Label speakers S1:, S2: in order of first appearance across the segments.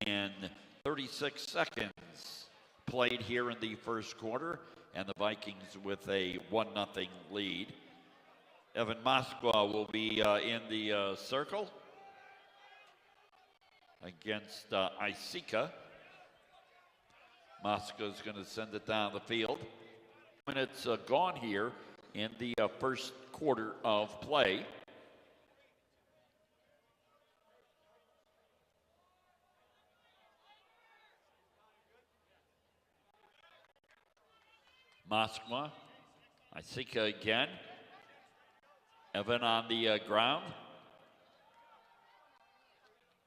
S1: and 36 seconds played here in the first quarter, and the Vikings with a 1-0 lead. Evan Moskwa will be in the circle against Isika. Moskwa is going to send it down the field. Minutes gone here in the first quarter of play. Moskwa, Isika again. Evan on the ground.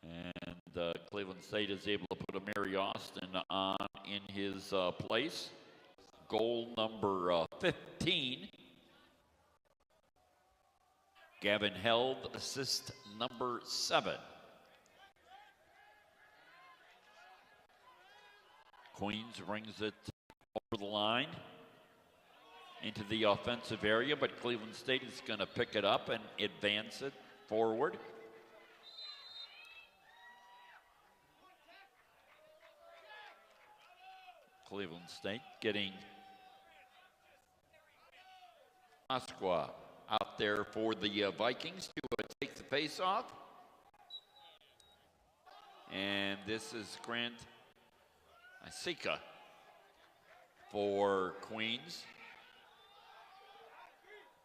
S1: And Cleveland State is able to put Amari Austin on in his place. Goal number 15. Gavin Held, assist number 7. Queens brings it over the line into the offensive area, but Cleveland State is going to pick it up and advance it forward. Cleveland State getting Moskwa out there for the Vikings to take the face-off. And this is Grant Isika for Queens.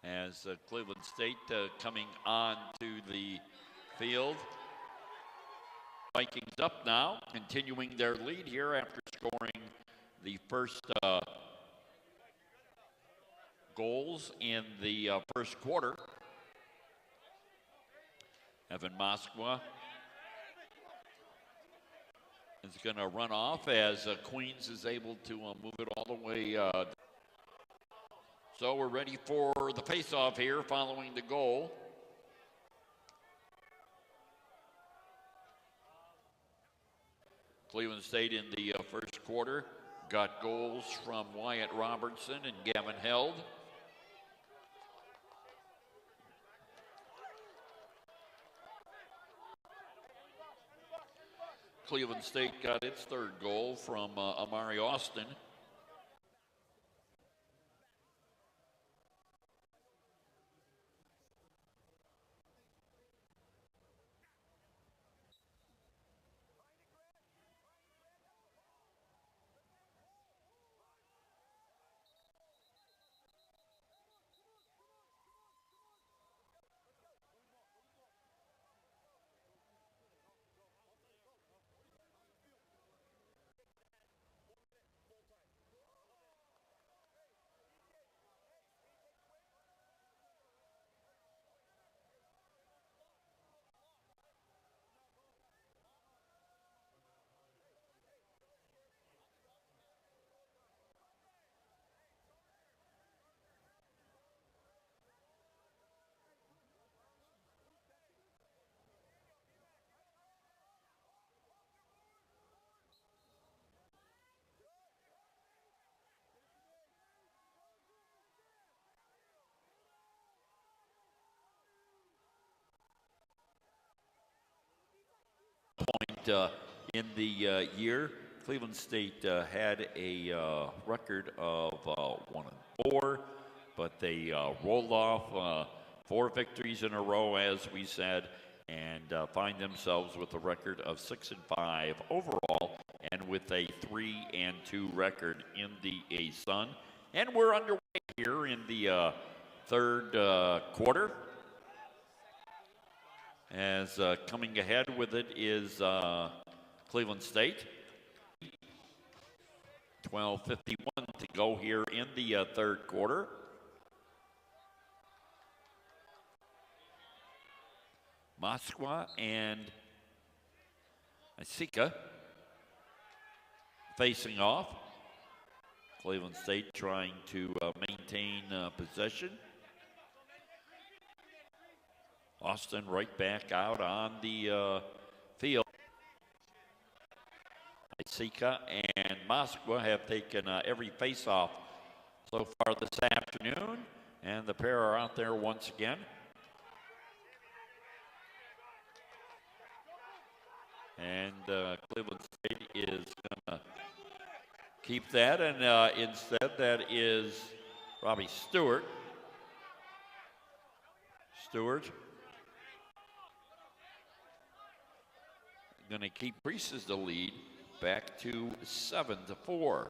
S1: As Cleveland State coming on to the field. Vikings up now, continuing their lead here after scoring the first goals in the first quarter. Evan Moskwa is going to run off as Queens is able to move it all the way. So we're ready for the face-off here following the goal. Cleveland State in the first quarter got goals from Wyatt Robertson and Gavin Held. Cleveland State got its third goal from Amari Austin. In the year, Cleveland State had a record of 1-4, but they rolled off 4 victories in a row, as we said, and find themselves with a record of 6-5 overall, and with a 3-2 record in the A-Sun. And we're underway here in the third quarter. As coming ahead with it is Cleveland State. 12:51 to go here in the third quarter. Moskwa and Isika facing off. Cleveland State trying to maintain possession. Austin right back out on the field. Isika and Moskwa have taken every face-off so far this afternoon, and the pair are out there once again. And Cleveland State is going to keep that, and instead that is Robbie Stewart. Stewart going to keep increases the lead back to 7-4.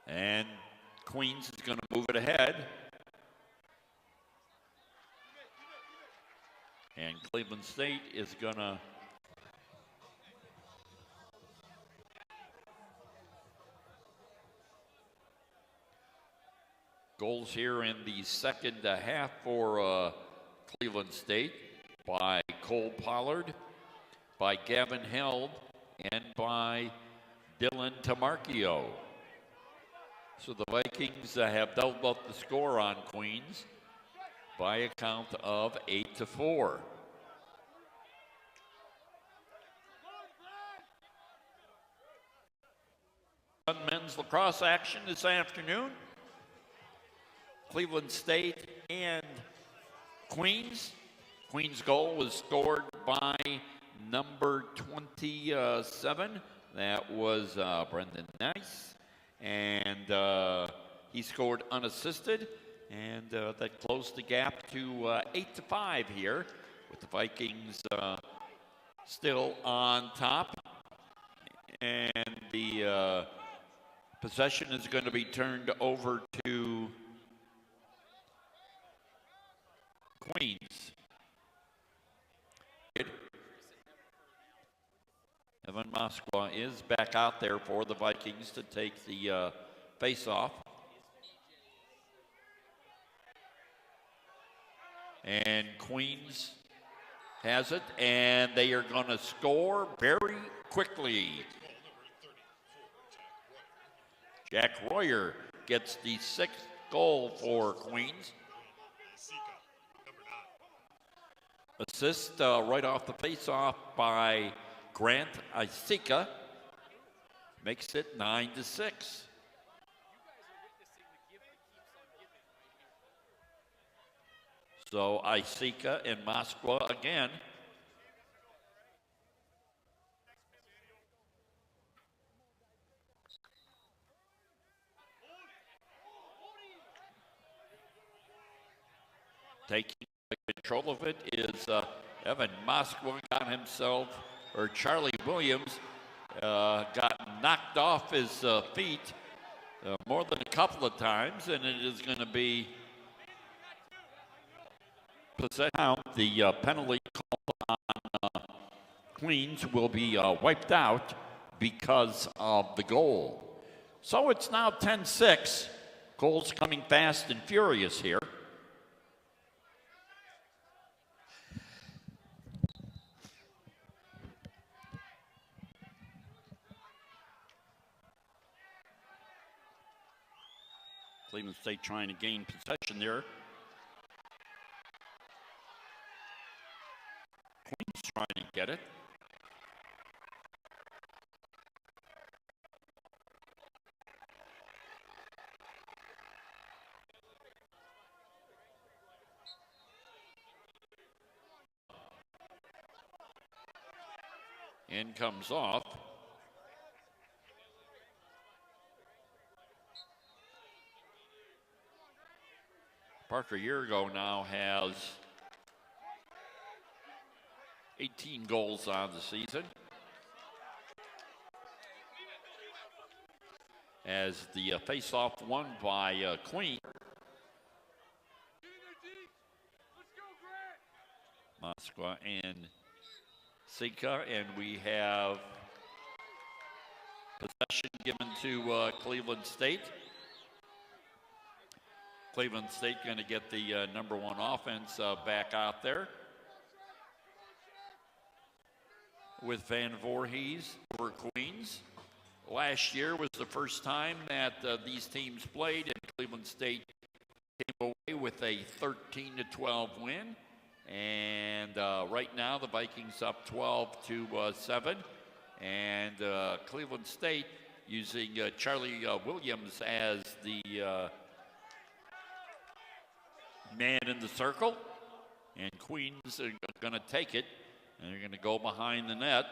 S1: And Queens is going to move it ahead. And Cleveland State is going to goals here in the second half for Cleveland State by Cole Pollard, by Gavin Held, and by Dylan Tamarchio. So the Vikings have doubled up the score on Queens by a count of 8-4. Men's lacrosse action this afternoon. Cleveland State and Queens. Queens' goal was scored by number 27. That was Brendan Nice. And he scored unassisted. And that closed the gap to 8-5 here, with the Vikings still on top. And the possession is going to be turned over to Queens. Evan Moskwa is back out there for the Vikings to take the face-off. And Queens has it, and they are going to score very quickly. Jack Royer gets the 6th goal for Queens. Assist right off the face-off by Grant Isika makes it 9-6. So Isika and Moskwa again. Taking control of it is Evan Moskwa. Got himself, or Charlie Williams, got knocked off his feet more than a couple of times, and it is going to be possession. The penalty call on Queens will be wiped out because of the goal. So it's now 10-6. Goals coming fast and furious here. Cleveland State trying to gain possession there. Queens trying to get it. In comes off. Parker, a year ago now, has 18 goals on the season. As the face-off won by Queen. Moskwa and Isika, and we have possession given to Cleveland State. Cleveland State going to get the number one offense back out there with Van Voorhees over Queens. Last year was the first time that these teams played, and Cleveland State came away with a 13-12 win. And right now the Vikings up 12-7, and Cleveland State using Charlie Williams as the man in the circle. And Queens are going to take it, and they're going to go behind the net.